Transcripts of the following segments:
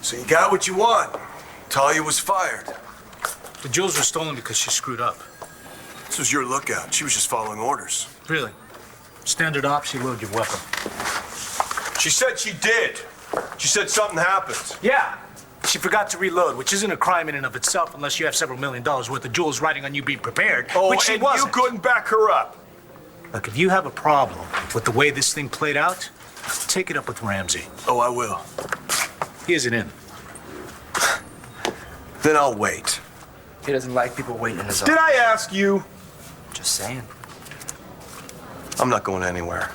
So you got what you want. Talia was fired. The jewels were stolen because she screwed up. This was your lookout. She was just following orders. Really? Standard ops, you load your weapon. She said she did. She said something happened. Yeah. She forgot to reload, which isn't a crime in and of itself unless you have several $1 million worth of jewels riding on you being prepared, which she wasn't. You couldn't back her up. Look, if you have a problem with the way this thing played out, take it up with Ramsey. Oh, I will. He isn't in. Then I'll wait. He doesn't like people waiting in his Did I ask you? Just saying. I'm not going anywhere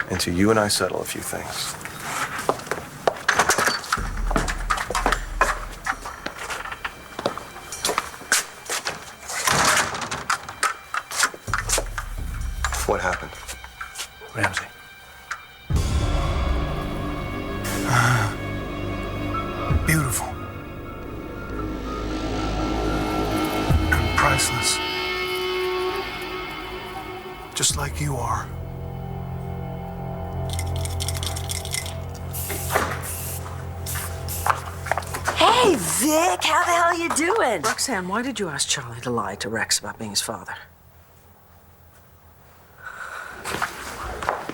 until you and I settle a few things. What happened? Ramsey. Beautiful. And priceless. Just like you are. Hey, Vic, how the hell are you doing? Roxanne, why did you ask Charlie to lie to Rex about being his father?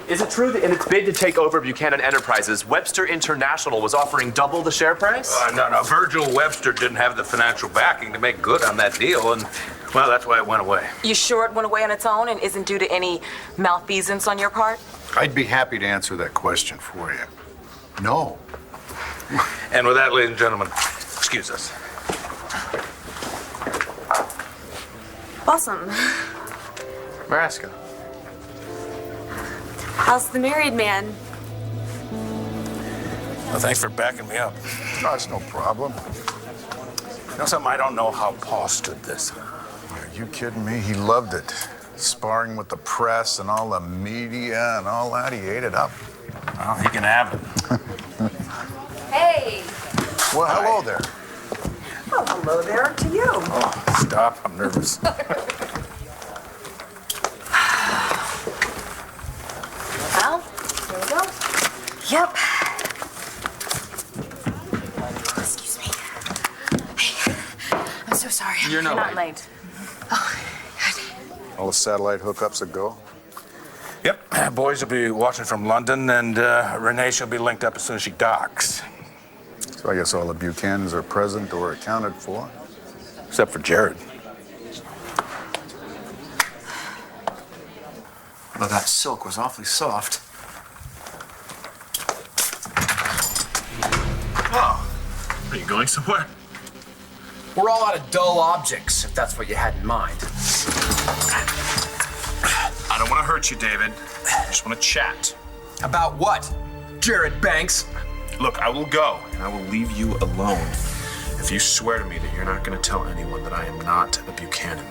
Is it true that in its bid to take over Buchanan Enterprises, Webster International was offering double the share price? No. Virgil Webster didn't have the financial backing to make good on that deal, and, well, that's why it went away. You sure it went away on its own and isn't due to any malfeasance on your part? I'd be happy to answer that question for you. No. And with that, ladies and gentlemen, excuse us. Awesome. Maraska. How's the married man? Well, thanks for backing me up. No, it's no problem. You know something? I don't know how Paul stood this. Are you kidding me? He loved it. Sparring with the press and all the media and all that. He ate it up. Well, he can have it. Hey! Well, hello there. Oh, hello there to you. Oh, stop. I'm nervous. Well, here we go. Yep. Excuse me. Hey, I'm so sorry. You're not late. Oh, All the satellite hookups a go? Yep. Boys will be watching from London, and Renee shall be linked up as soon as she docks. So I guess all the Buchanans are present or accounted for. Except for Jared. Well, that silk was awfully soft. Oh, are you going somewhere? We're all out of dull objects, if that's what you had in mind. I don't want to hurt you, David. I just want to chat. About what? Jared Banks? Look, I will go, and I will leave you alone if you swear to me that you're not going to tell anyone that I am not a Buchanan.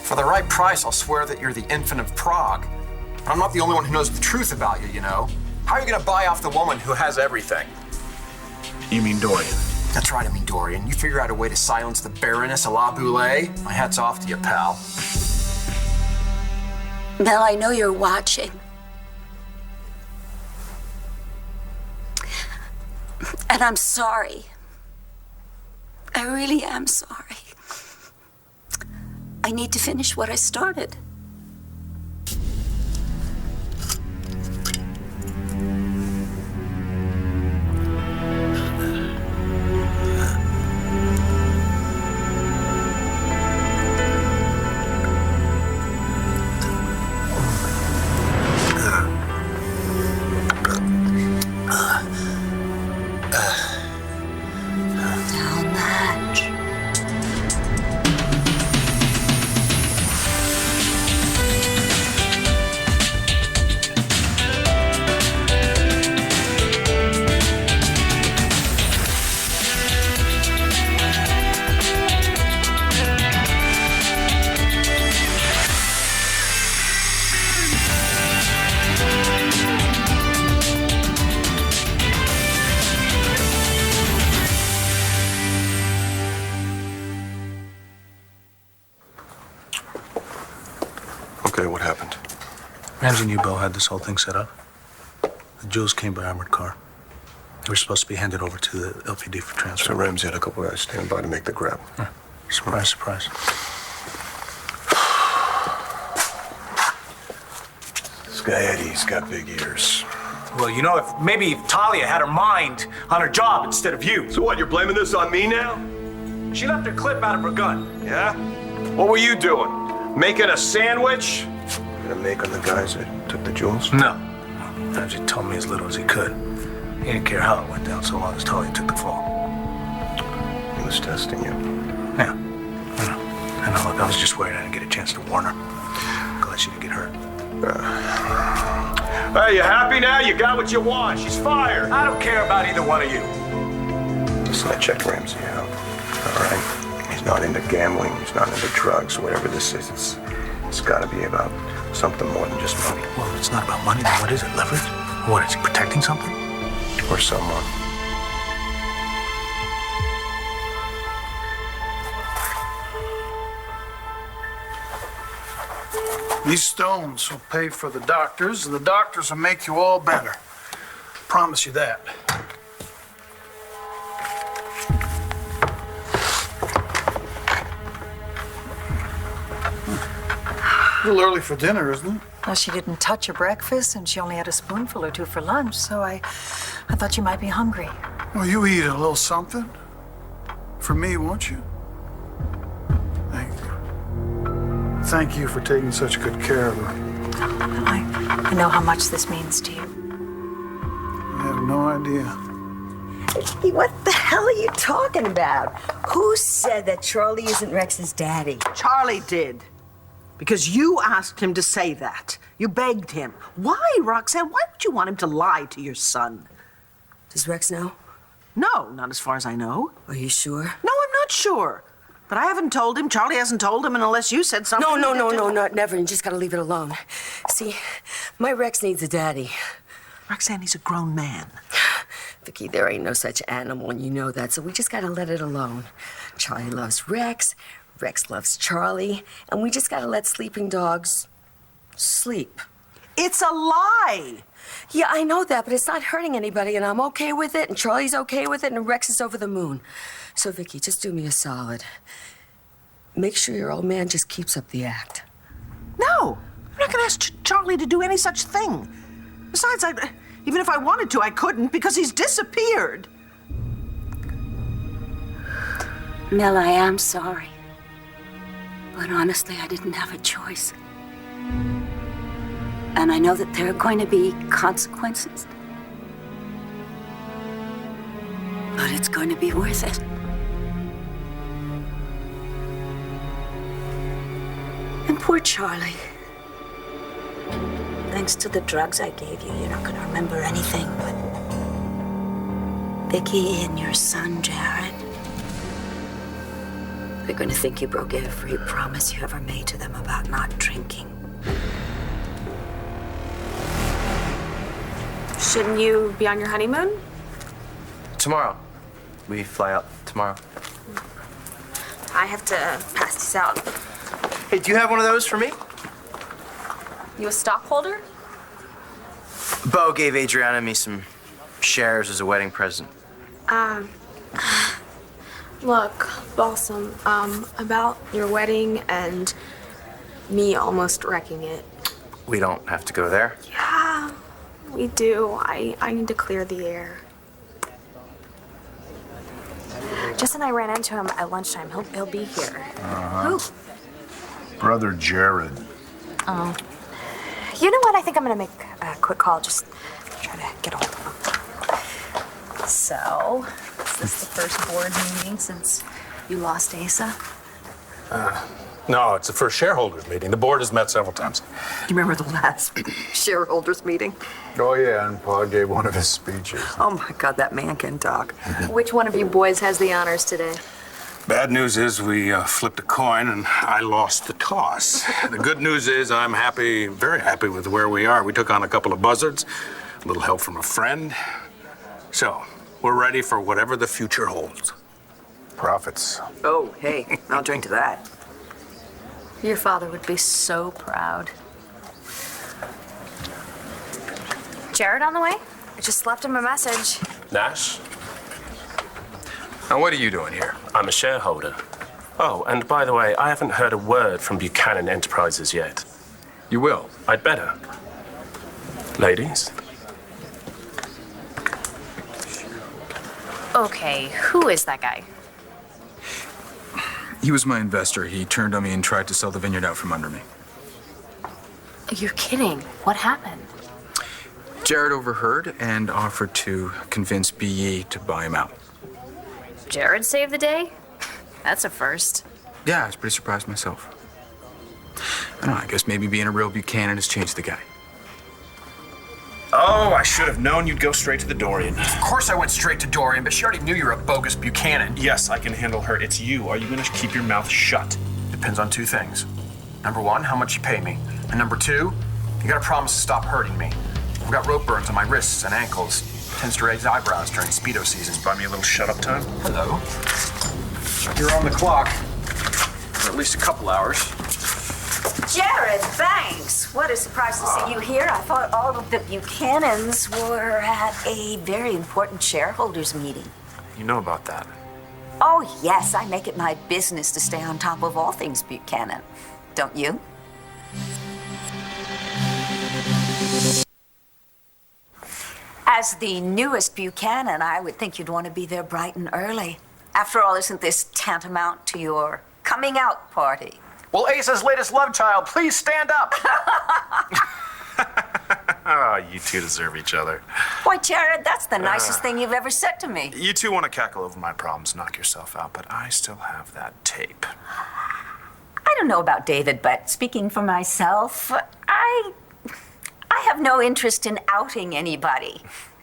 For the right price, I'll swear that you're the infant of Prague. But I'm not the only one who knows the truth about you, you know. How are you going to buy off the woman who has everything? You mean Dorian? That's right, I mean Dorian. You figure out a way to silence the Baroness a la Boulay? My hat's off to you, pal. Mel, I know you're watching. And I'm sorry. I really am sorry. I need to finish what I started. How much? Okay, what happened? Ramsey knew Bo had this whole thing set up. The jewels came by armored car. We're supposed to be handed over to the LPD for transfer. So Ramsey had a couple guys stand by to make the grab. Surprise, surprise. This guy Eddie's got big ears. Well, you know, if maybe Talia had her mind on her job instead of you. So what, you're blaming this on me now? She left her clip out of her gun. Yeah? What were you doing? Making a sandwich? Gonna make on the guys that took the jewels? No. Ramsey told me as little as he could. He didn't care how it went down so long as Talia took the fall. He was testing you. Yeah, I know. I know. Look, I was just worried I didn't get a chance to warn her. Glad she didn't get hurt. Hey, you happy now? You got what you want. She's fired. I don't care about either one of you. Listen, I checked Ramsey out. All right? He's not into gambling. He's not into drugs. Whatever this is, it's got to be about something more than just money. Well, if it's not about money, then what is it? Leverage? What, is he protecting something? Or someone. These stones will pay for the doctors, and the doctors will make you all better. Promise you that. A little early for dinner, isn't it? Well, she didn't touch her breakfast, and she only had a spoonful or two for lunch, so I thought you might be hungry. Well, you eat a little something. For me, won't you? Thank you. Thank you for taking such good care of her. I know how much this means to you. I have no idea. Hey, what the hell are you talking about? Who said that Charlie isn't Rex's daddy? Charlie did. Because you asked him to say that. You begged him. Why, Roxanne? Why would you want him to lie to your son? Does Rex know? No, not as far as I know. Are you sure? No, I'm not sure. But I haven't told him. Charlie hasn't told him, and unless you said something... No, never. You just gotta leave it alone. See, my Rex needs a daddy. Roxanne, he's a grown man. Vicky, there ain't no such animal, and you know that, so we just gotta let it alone. Charlie loves Rex, Rex loves Charlie, and we just gotta let sleeping dogs sleep. It's a lie! Yeah, I know that, but it's not hurting anybody, and I'm okay with it, and Charlie's okay with it, and Rex is over the moon. So, Vicky, just do me a solid. Make sure your old man just keeps up the act. No, I'm not gonna ask Charlie to do any such thing. Besides, even if I wanted to, I couldn't, because he's disappeared. Mel, I am sorry. But honestly, I didn't have a choice. And I know that there are going to be consequences. But it's going to be worth it. And poor Charlie. Thanks to the drugs I gave you, you're not going to remember anything, but Vicky and your son, Jared, they're going to think you broke every promise you ever made to them about not drinking. Shouldn't you be on your honeymoon? Tomorrow. We fly out tomorrow. I have to pass this out. Hey, do you have one of those for me? You a stockholder? Bo gave Adriana and me some shares as a wedding present. Look, Balsam, about your wedding and me almost wrecking it. We don't have to go there. Yeah, we do. I need to clear the air. Justin and I ran into him at lunchtime. He'll be here. Uh-huh. Brother Jared. Oh. You know what? I think I'm gonna make a quick call. Just try to get hold of him. So, is this the first board meeting since you lost Asa? No, it's the first shareholders meeting. The board has met several times. You remember the last shareholders meeting? Oh, yeah, and Pa gave one of his speeches. Oh, my God, that man can talk. Which one of you boys has the honors today? Bad news is we flipped a coin and I lost the toss. The good news is I'm happy, very happy with where we are. We took on a couple of buzzards, a little help from a friend. So, we're ready for whatever the future holds. Profits. Oh, hey, I'll drink to that. Your father would be so proud. Jared on the way? I just left him a message. Nash, Now, what are you doing here? I'm a shareholder. Oh, and by the way, I haven't heard a word from Buchanan Enterprises yet. You will. I'd better. Ladies? Okay, who is that guy? He was my investor. He turned on me and tried to sell the vineyard out from under me. You're kidding. What happened? Jared overheard and offered to convince BE to buy him out. Jared saved the day? That's a first. Yeah, I was pretty surprised myself. I don't know, I guess maybe being a real Buchanan has changed the guy. Oh, I should have known you'd go straight to the Dorian. Of course I went straight to Dorian, but she already knew you were a bogus Buchanan. Yes, I can handle her. It's you. Are you going to keep your mouth shut? Depends on two things. Number one, how much you pay me. And number two, you gotta promise to stop hurting me. I've got rope burns on my wrists and ankles. Tends to raise eyebrows during Speedo season. Buy me a little shut-up time? Hello. You're on the clock for at least a couple hours. Jared, thanks. What a surprise to see you here. I thought all of the Buchanans were at a very important shareholders meeting. You know about that. Oh, yes, I make it my business to stay on top of all things Buchanan. Don't you? As the newest Buchanan, I would think you'd want to be there bright and early. After all, isn't this tantamount to your coming out party? Well, Ace's latest love child, please stand up. Ah, you two deserve each other. Why, Jared, that's the nicest thing you've ever said to me. You two want to cackle over my problems, knock yourself out, but I still have that tape. I don't know about David, but speaking for myself, I have no interest in outing anybody.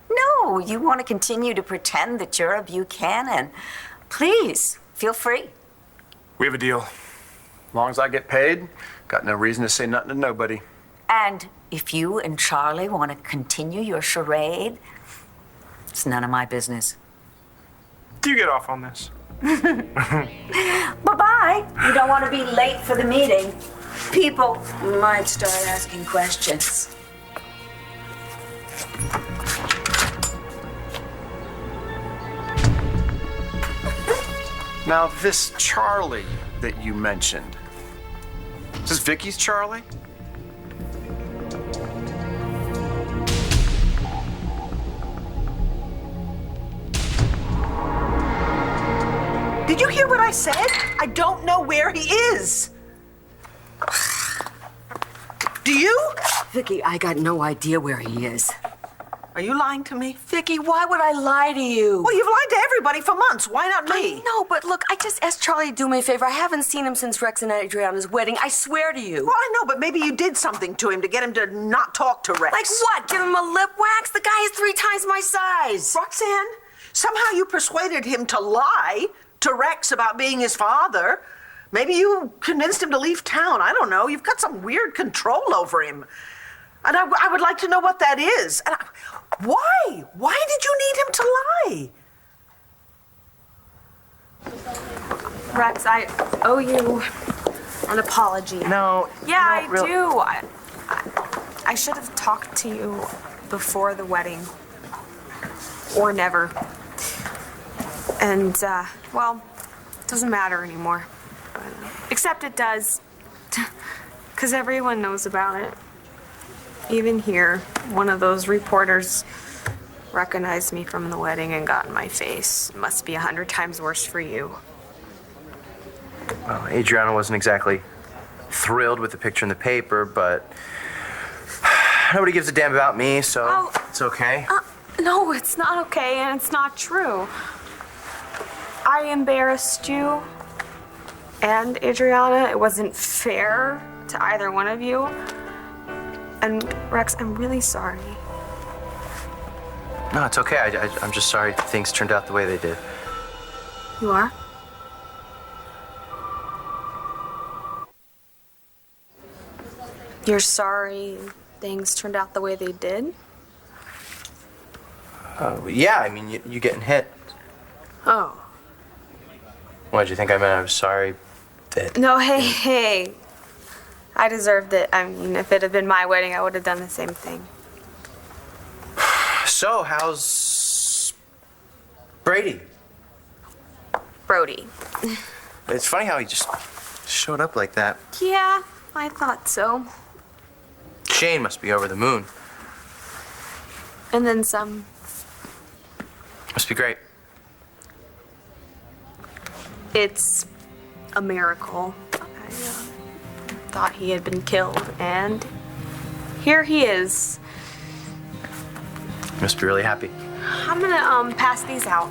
No, you want to continue to pretend that you're a Buchanan. Please, feel free. We have a deal. As long as I get paid, got no reason to say nothing to nobody. And if you and Charlie want to continue your charade, it's none of my business. Do you get off on this? Bye-bye. You don't want to be late for the meeting. People might start asking questions. Now, this Charlie that you mentioned, is this Vicky's Charlie? Did you hear what I said? I don't know where he is. Do you? Vicky, I got no idea where he is. Are you lying to me? Vicky, why would I lie to you? Well, you've lied to everybody for months. Why not me? No, but look, I just asked Charlie to do me a favor. I haven't seen him since Rex and Adriana's wedding. I swear to you. Well, I know, but maybe you did something to him to get him to not talk to Rex. Like what? Give him a lip wax? The guy is 3 times my size. Roxanne, somehow you persuaded him to lie to Rex about being his father. Maybe you convinced him to leave town. I don't know. You've got some weird control over him. And I would like to know what that is. And why? Why did you need him to lie? Rex, I owe you an apology. No. Yeah, I do. I should have talked to you before the wedding. Or never. And, well, it doesn't matter anymore. Except it does. Because everyone knows about it. Even here, one of those reporters recognized me from the wedding and got in my face. It must be 100 times worse for you. Well, Adriana wasn't exactly thrilled with the picture in the paper, but nobody gives a damn about me, so it's okay. No, it's not okay, and it's not true. I embarrassed you and Adriana. It wasn't fair to either one of you. And Rex, I'm really sorry. No, it's okay. I'm just sorry things turned out the way they did. You are? You're sorry things turned out the way they did? Yeah, I mean, you getting hit. Oh. What did you think I meant? I was sorry that... No, hey. I deserved it. I mean, if it had been my wedding, I would have done the same thing. So, how's Brady? Brody. It's funny how he just showed up like that. Yeah, I thought so. Shane must be over the moon. And then some. Must be great. It's a miracle. I thought he had been killed, and here he is. Must be really happy. I'm gonna pass these out.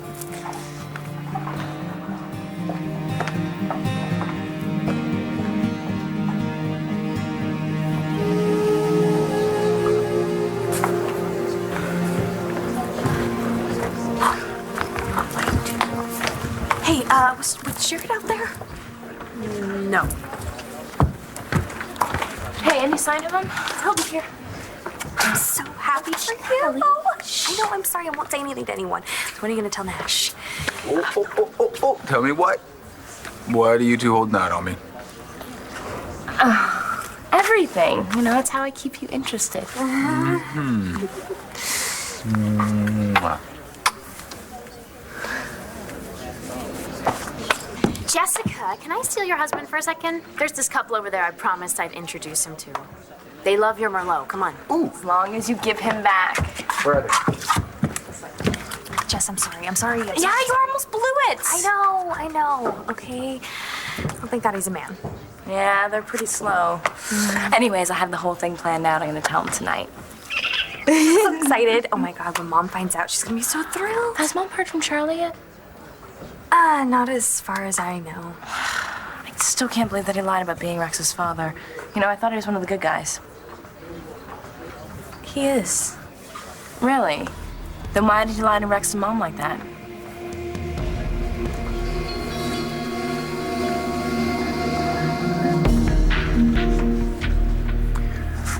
Hey, was Jared out there? No. Hey, any sign of him? He'll be here. I'm so happy for you. I know, I'm sorry, I won't say anything to anyone. So when are you gonna tell Nash? Tell me what? What are you two holding out on me? Everything. You know, that's how I keep you interested. Mwah. Jessica, can I steal your husband for a second? There's this couple over there I promised I'd introduce him to. They love your Merlot. Come on. Ooh. As long as you give him back. Where are they? Jess, I'm sorry. I'm sorry. Yeah, you almost blew it. I know. Okay. Oh, thank God he's a man. Yeah, they're pretty slow. Anyways, I have the whole thing planned out. I'm gonna tell him tonight. I'm so excited. Oh my God, when Mom finds out, she's gonna be so thrilled. Has Mom heard from Charlie yet? Not as far as I know. I still can't believe that he lied about being Rex's father. You know, I thought he was one of the good guys. He is. Really? Then why did he lie to Rex's mom like that?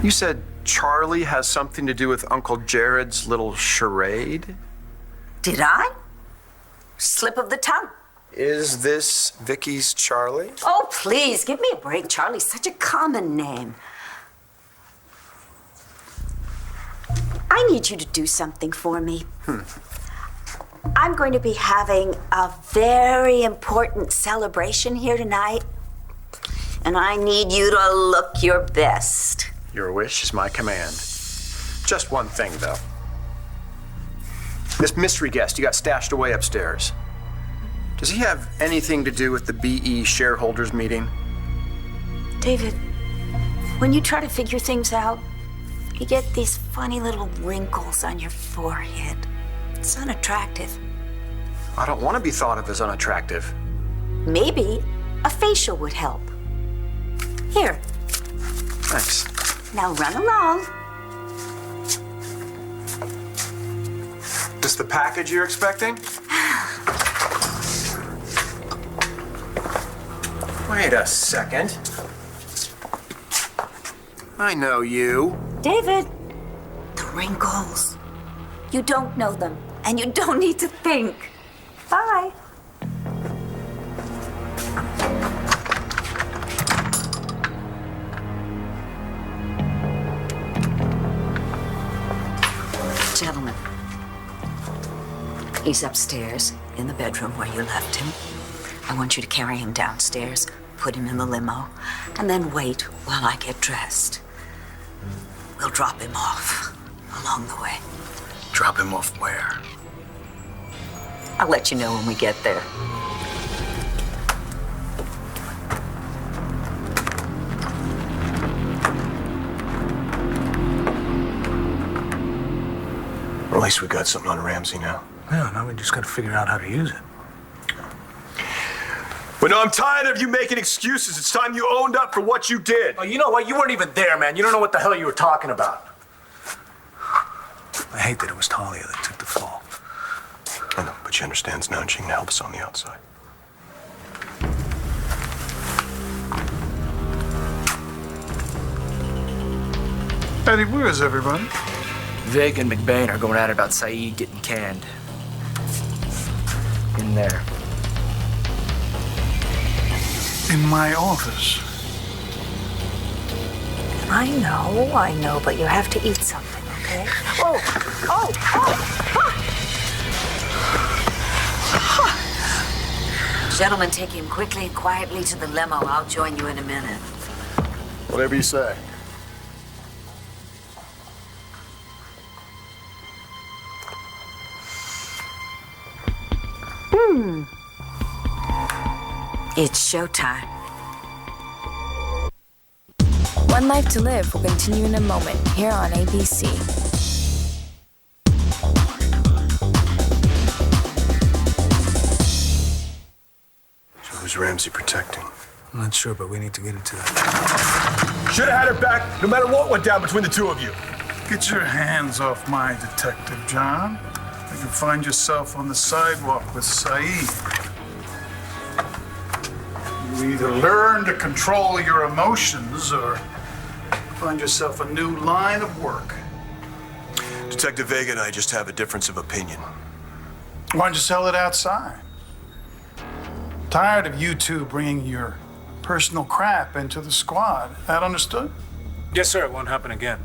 You said Charlie has something to do with Uncle Jared's little charade? Did I? Slip of the tongue. Is this Vicky's Charlie? Oh, please, give me a break. Charlie's such a common name. I need you to do something for me. I'm going to be having a very important celebration here tonight, and I need you to look your best. Your wish is my command. Just one thing, though. This mystery guest you got stashed away upstairs, does he have anything to do with the BE shareholders meeting? David, when you try to figure things out, you get these funny little wrinkles on your forehead. It's unattractive. I don't want to be thought of as unattractive. Maybe a facial would help. Here, Thanks. now run along. This the package you're expecting? Wait a second. I know you. David, the wrinkles. You don't know them, and you don't need to think. Bye. Gentlemen, he's upstairs in the bedroom where you left him. I want you to carry him downstairs, put him in the limo, and then wait while I get dressed. We'll drop him off along the way. Drop him off where? I'll let you know when we get there. At least we got something on Ramsey now. Yeah, now we just gotta figure out how to use it. But no, I'm tired of you making excuses. It's time you owned up for what you did. Oh, you know what? You weren't even there, man. You don't know what the hell you were talking about. I hate that it was Talia that took the fall. I know, but she understands now and she can help us on the outside. Eddie, where is everybody? Vic and McBain are going at it about Saeed getting canned. In there. In my office. I know, but you have to eat something, okay? Gentlemen, take him quickly and quietly to the limo. I'll join you in a minute. Whatever you say. It's showtime. One Life to Live will continue in a moment here on ABC. So who's Ramsey protecting? I'm not sure, but we need to get into that. Should have had her back no matter what went down between the two of you. Get your hands off my detective, John. You can find yourself on the sidewalk with Saeed. You either learn to control your emotions or find yourself a new line of work. Detective Vega and I just have a difference of opinion. Why don't you sell it outside? Tired of you two bringing your personal crap into the squad. That understood? Yes, sir. It won't happen again.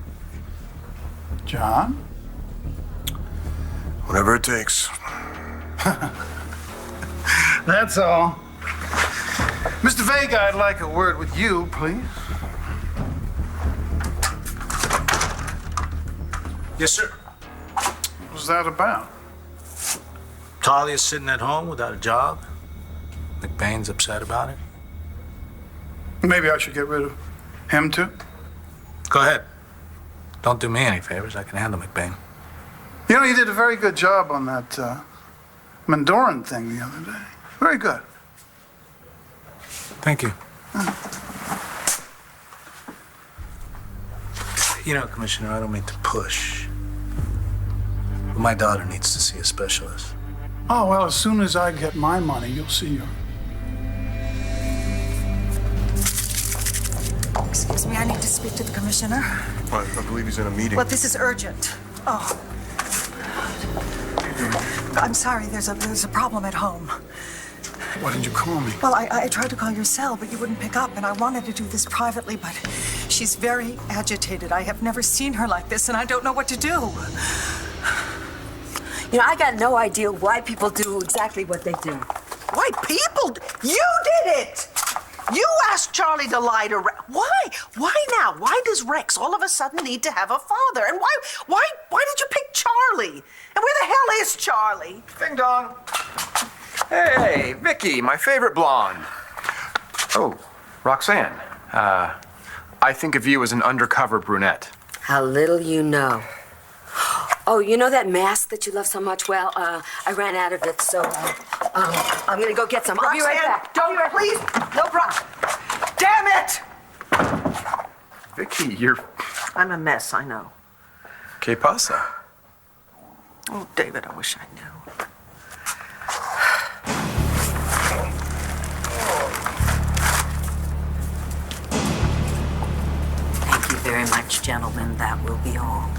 John? Whatever it takes. That's all. Mr. Vega, I'd like a word with you, please. Yes, sir. What was that about? Talia's sitting at home without a job. McBain's upset about it. Maybe I should get rid of him, too? Go ahead. Don't do me any favors. I can handle McBain. You know, you did a very good job on that Mendoran thing the other day. Very good. Thank you. You know, Commissioner, I don't mean to push, but my daughter needs to see a specialist. Oh, well, as soon as I get my money, you'll see her. Excuse me, I need to speak to the commissioner. I believe he's in a meeting. Well, this is urgent. Oh. I'm sorry, there's a problem at home. Why didn't you call me? Well, I tried to call your cell, but you wouldn't pick up, and I wanted to do this privately, but she's very agitated. I have never seen her like this, and I don't know what to do. You know, I got no idea why people do exactly what they do. Why people? You did it! You asked Charlie to lie to Rex. Why? Why now? Why does Rex all of a sudden need to have a father? And why did you pick Charlie? And where the hell is Charlie? Ding dong. Hey, Vicky, my favorite blonde. Oh, Roxanne. I think of you as an undercover brunette. How little you know. Oh, you know that mask that you love so much? Well, I ran out of it, so I'm gonna go get some. I'll be right back. Don't, please. No problem. Damn it! Vicky, you're... I'm a mess, I know. ¿Qué pasa? Oh, David, I wish I knew. Thank you very much, gentlemen. That will be all.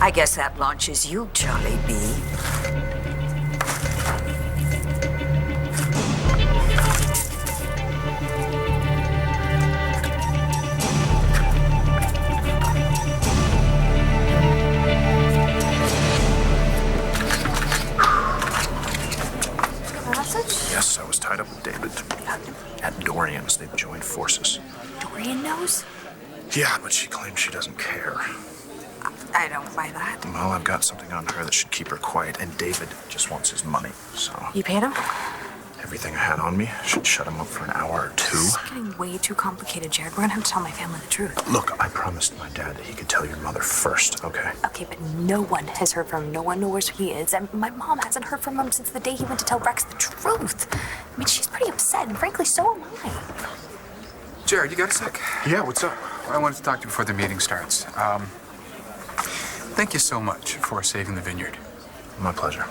I guess that launches you, Charlie B. Yes, I was tied up with David. At Dorian's, they've joined forces. Dorian knows? Yeah, but she claims she doesn't care. I don't buy that. Well, I've got something on her that should keep her quiet, and David just wants his money, so... You paid him? everything I had on me. I should shut him up for an hour or two. It's getting way too complicated, Jared. We're gonna have to tell my family the truth. Look, I promised my dad that he could tell your mother first, okay? Okay, but no one has heard from him. No one knows where he is. And my mom hasn't heard from him since the day he went to tell Rex the truth. I mean, she's pretty upset, and frankly, so am I. Jared, you got a sec? Yeah, what's up? I wanted to talk to you before the meeting starts. Thank you so much for saving the vineyard. My pleasure.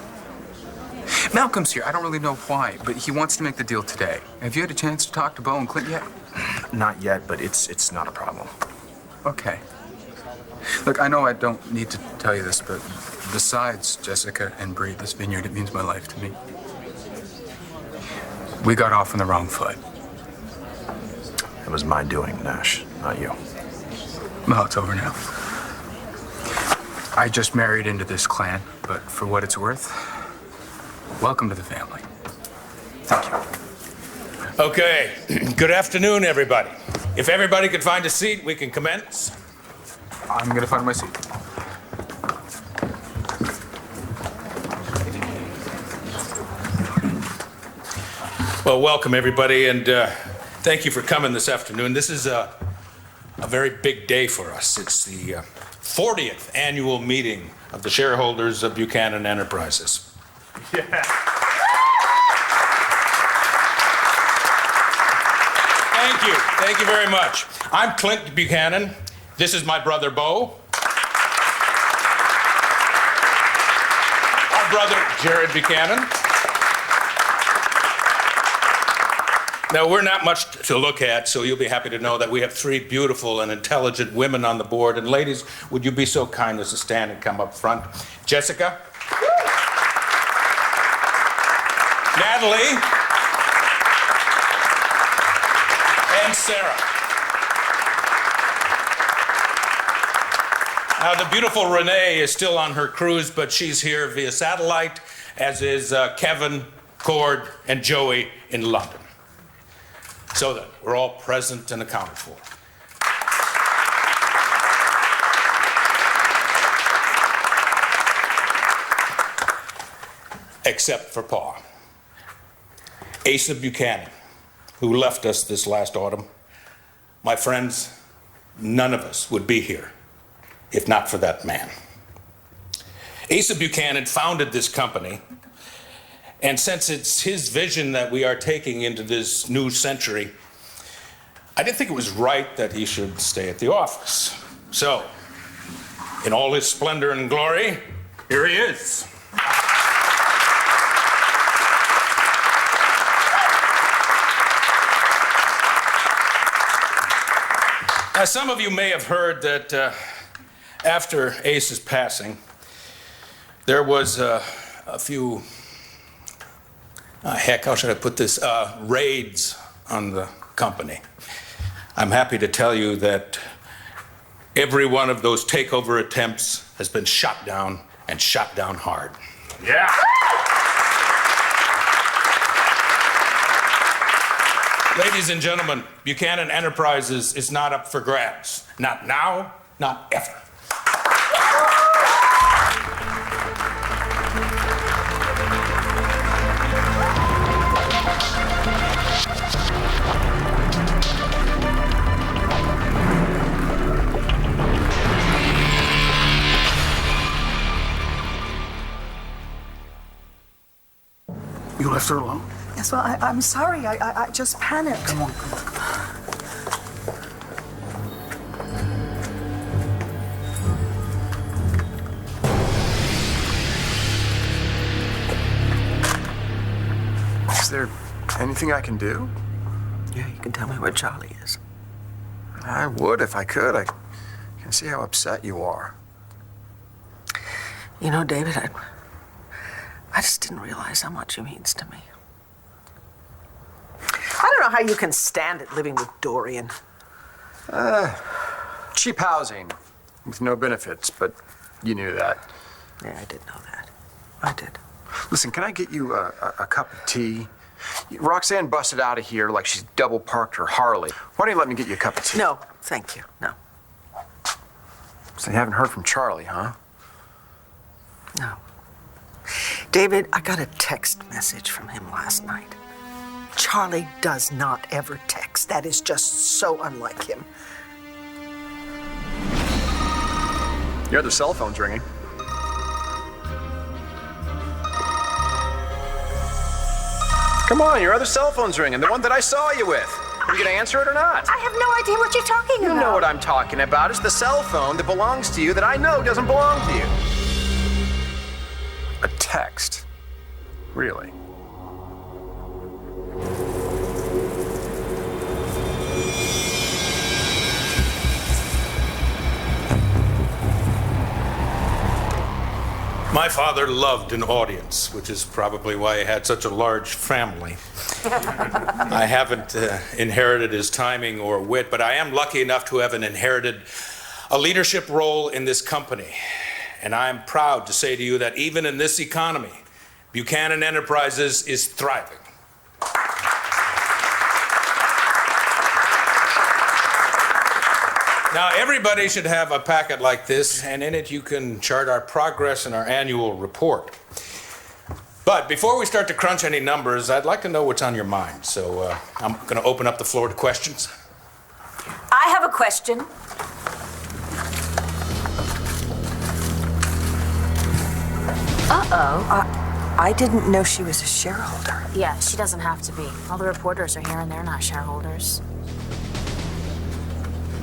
Malcolm's here. I don't really know why, but he wants to make the deal today. Have you had a chance to talk to Bo and Clint yet? Not yet, but it's not a problem. Okay. Look, I know I don't need to tell you this, but besides Jessica and Bree, this vineyard, it means my life to me. We got off on the wrong foot. It was my doing, Nash, not you. Well, it's over now. I just married into this clan, but for what it's worth, welcome to the family. Thank you. Okay, good afternoon, everybody. If everybody could find a seat, we can commence. I'm gonna find my seat. Well, welcome, everybody, and thank you for coming this afternoon. This is a very big day for us. It's the 40th annual meeting of the shareholders of Buchanan Enterprises. Yeah. Thank you. Thank you very much. I'm Clint Buchanan. This is my brother, Bo. Our brother, Jared Buchanan. Now, we're not much to look at, so you'll be happy to know that we have three beautiful and intelligent women on the board. And ladies, would you be so kind as to stand and come up front? Jessica? Natalie? And Sarah. Now, the beautiful Renee is still on her cruise, but she's here via satellite, as is Kevin, Cord, and Joey in London. So that we're all present and accounted for. Except for Pa. Asa Buchanan, who left us this last autumn. My friends, none of us would be here if not for that man. Asa Buchanan founded this company, and since it's his vision that we are taking into this new century, I didn't think it was right that he should stay at the office. So, in all his splendor and glory, here he is. Now, some of you may have heard that after Ace's passing, there was a few how should I put this? Raids on the company. I'm happy to tell you that every one of those takeover attempts has been shot down, and shot down hard. Yeah. Ladies and gentlemen, Buchanan Enterprises is not up for grabs. Not now, not ever. You left her alone? Yes, well, I'm sorry. I just panicked. Come on. Is there anything I can do? Yeah, you can tell me where Charlie is. I would if I could. I can see how upset you are. You know, David, I just didn't realize how much he means to me. I don't know how you can stand it living with Dorian. Cheap housing with no benefits, but you knew that. Yeah, I did know that. I did. Listen, can I get you a cup of tea? Roxanne busted out of here like she's double parked her Harley. Why don't you let me get you a cup of tea? No, thank you. No. So you haven't heard from Charlie, huh? No. David, I got a text message from him last night. Charlie does not ever text. That is just so unlike him. Your other cell phone's ringing. Come on, your other cell phone's ringing. The one that I saw you with. Are you gonna answer it or not? I have no idea what you're talking about. You know what I'm talking about. It's the cell phone that belongs to you that I know doesn't belong to you. A text? Really? My father loved an audience, which is probably why he had such a large family. I haven't inherited his timing or wit, but I am lucky enough to have inherited a leadership role in this company. And I am proud to say to you that even in this economy, Buchanan Enterprises is thriving. Now, everybody should have a packet like this, and in it you can chart our progress in our annual report. But before we start to crunch any numbers, I'd like to know what's on your mind. So I'm going to open up the floor to questions. I have a question. I didn't know she was a shareholder. Yeah, she doesn't have to be. All the reporters are here and they're not shareholders.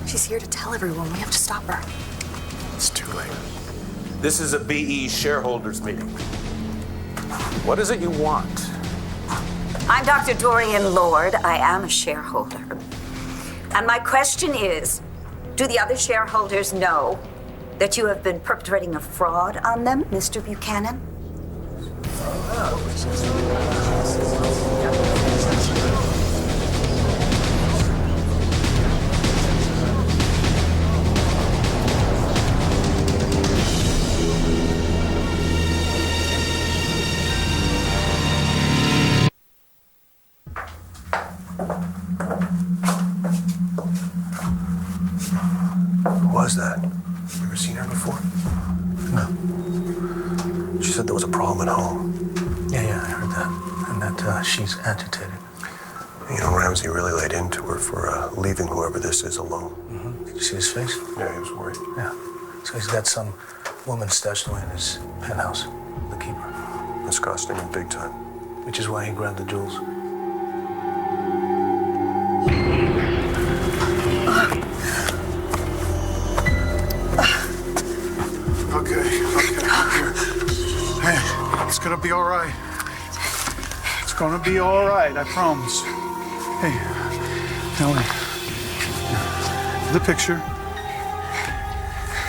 She's here to tell everyone. We have to stop her. It's too late. This is a BE shareholders meeting. What is it you want? I'm Dr. Dorian Lord. I am a shareholder. And my question is, do the other shareholders know that you have been perpetrating a fraud on them, Mr. Buchanan? Who was that? You ever seen her before? No. She said there was a problem at home. Yeah, I heard that. And that she's agitated. You know, Ramsey really laid into her for leaving whoever this is alone. Mm-hmm. Did you see his face? Yeah, he was worried. Yeah. So he's got some woman stashed away in his penthouse, the keeper. It's costing him big time. Which is why he grabbed the jewels. Okay. Here. Hey, it's gonna be all right. It's gonna be all right, I promise. Hey, Ellie, the picture.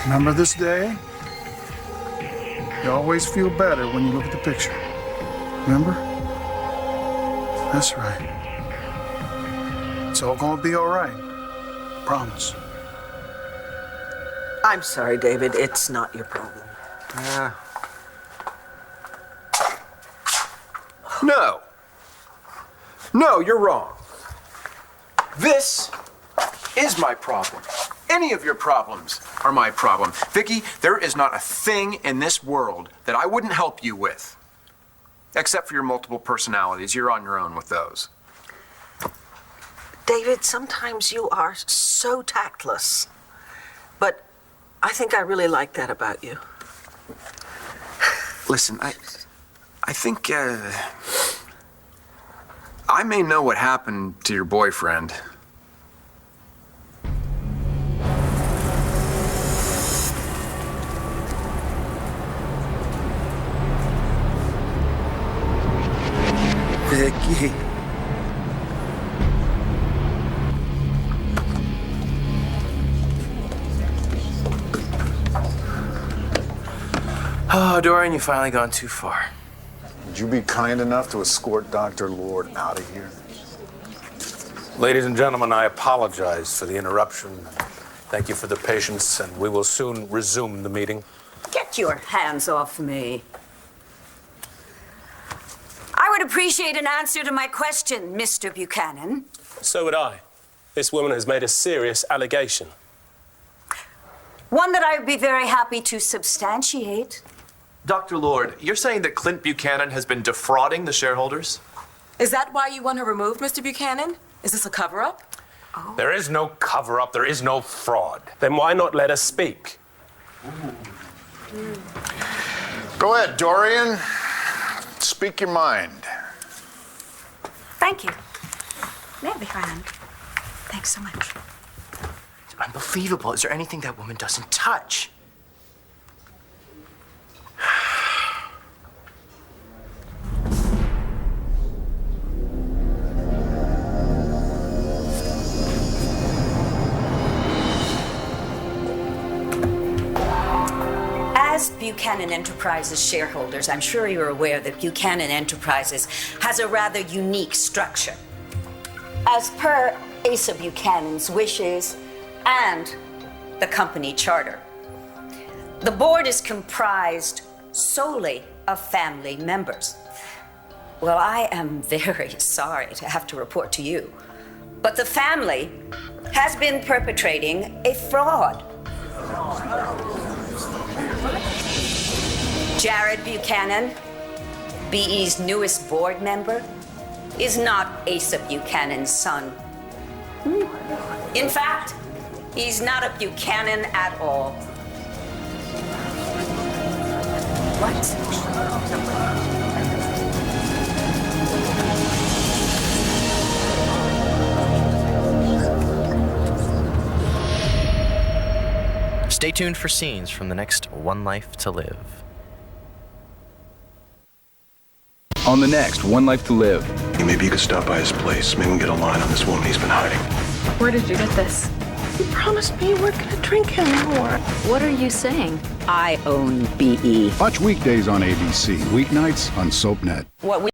Remember this day? You always feel better when you look at the picture. Remember? That's right. It's all gonna be all right. Promise. I'm sorry, David. It's not your problem. No. No, you're wrong. This is my problem. Any of your problems are my problem. Vicky, there is not a thing in this world that I wouldn't help you with. Except for your multiple personalities. You're on your own with those. David, sometimes you are so tactless. But I think I really like that about you. Listen, I think, I may know what happened to your boyfriend. Vicky. Oh, Dorian, you've finally gone too far. Would you be kind enough to escort Dr. Lord out of here? Ladies and gentlemen, I apologize for the interruption. Thank you for the patience, and we will soon resume the meeting. Get your hands off me. I would appreciate an answer to my question, Mr. Buchanan. So would I. This woman has made a serious allegation. One that I would be very happy to substantiate. Dr. Lord, you're saying that Clint Buchanan has been defrauding the shareholders? Is that why you want her removed, Mr. Buchanan? Is this a cover-up? There is no cover-up. There is no fraud. Then why not let us speak? Go ahead, Dorian. Speak your mind. Thank you. May I have your hand? Thanks so much. It's unbelievable. Is there anything that woman doesn't touch? As Buchanan Enterprises shareholders, I'm sure you're aware that Buchanan Enterprises has a rather unique structure. As per Asa Buchanan's wishes and the company charter, the board is comprised solely of family members. Well, I am very sorry to have to report to you, but the family has been perpetrating a fraud. Jared Buchanan, BE's newest board member, is not Asa Buchanan's son. In fact, he's not a Buchanan at all. Stay tuned for scenes from the next One Life to Live. On the next One Life to Live. Maybe you could stop by his place. Maybe we can get a line on this woman he's been hiding. Where did you get this? You promised me you weren't going to drink anymore. What are you saying? I own BE. Watch weekdays on ABC, weeknights on SoapNet. What we